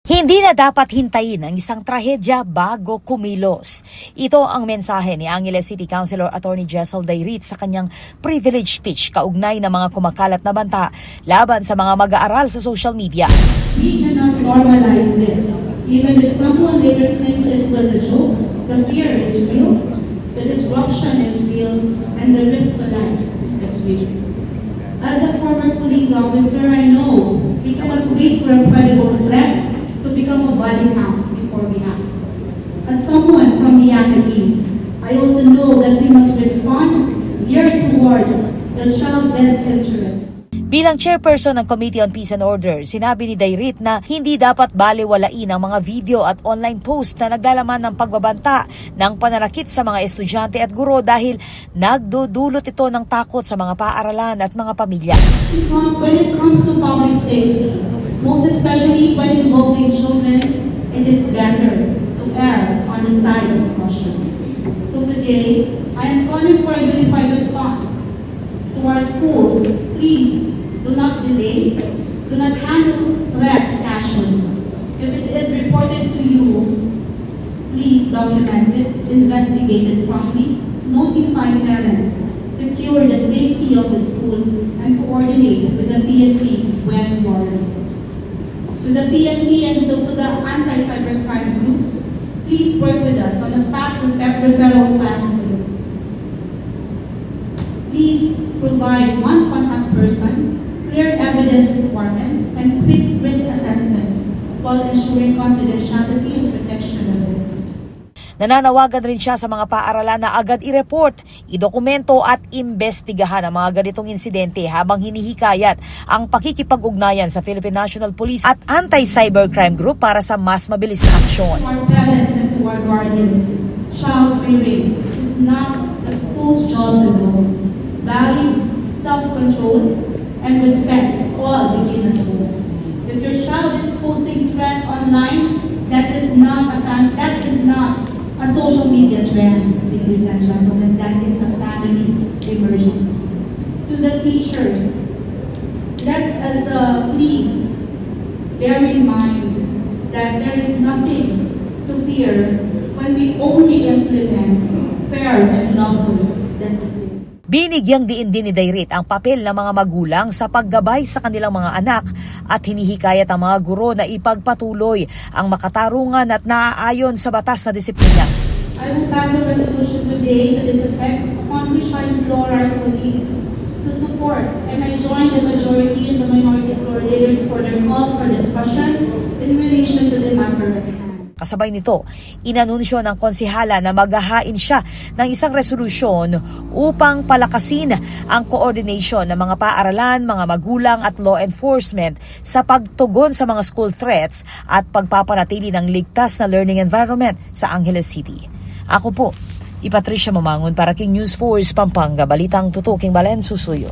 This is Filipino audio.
Hindi na dapat hintayin ang isang trahedya bago kumilos. Ito ang mensahe ni Angeles City Councilor Attorney Jessel Dayrit sa kanyang privilege speech kaugnay ng mga kumakalat na banta laban sa mga mag-aaral sa social media. We cannot normalize this. Even if someone later claims it was a joke, the fear is real, the disruption is real, and the risk to life is real. As a former police officer, I know we cannot wait for a credible threat to become a body count before we act. As someone from the academy, I also know that we must respond geared towards the child's best interest. Bilang chairperson ng Committee on Peace and Order, sinabi ni Dayrit na hindi dapat balewalain ang mga video at online post na naglalaman ng pagbabanta ng pananakit sa mga estudyante at guro dahil nagdudulot ito ng takot sa mga paaralan at mga pamilya. When it comes to public safety, most especially when involving children, it is better to err on the side of caution. So today, I am calling for a unified response to our schools. Please do not delay, do not handle threats casually. If it is reported to you, please document it, investigate it promptly, notify parents, secure the safety of the school, and coordinate with the PNP when warranted. To the PNP and to the anti-cybercrime group, please work with us on a fast referral pathway. Please provide one contact person, clear evidence requirements, and quick risk assessments while ensuring confidentiality and protection of victims. Nananawagan rin siya sa mga paaralan na agad i-report, idokumento at imbestigahan ang mga ganitong insidente habang hinihikayat ang pakikipag-ugnayan sa Philippine National Police at Anti-Cybercrime Group para sa mas mabilis na aksyon. To our parents and to our guardians, child rearing is not the school's job alone. Values, self-control, and respect all begin at home. If your child is posting threats online, that is not a social media trend, ladies and gentlemen. That is a family emergency. To the teachers, let us please bear in mind that there is nothing to fear when we only implement fair and lawful discipline. Binigyang diin din ni Dayrit ang papel ng mga magulang sa paggabay sa kanilang mga anak at hinihikayat ang mga guro na ipagpatuloy ang makatarungan at naaayon sa batas na disiplina. I will pass a resolution today to this effect, upon which I implore our police to support, and I join the majority and the minority floor leaders for their call for discussion in relation to the matter at hand. Kasabay nito, inanunsyo ng konsihala na maghahain siya ng isang resolusyon upang palakasin ang coordination ng mga paaralan, mga magulang at law enforcement sa pagtugon sa mga school threats at pagpapanatili ng ligtas na learning environment sa Angeles City. Ako po, Patricia Mamangon para King News Force Pampanga, Balitang Tutuking Balen Susuyo.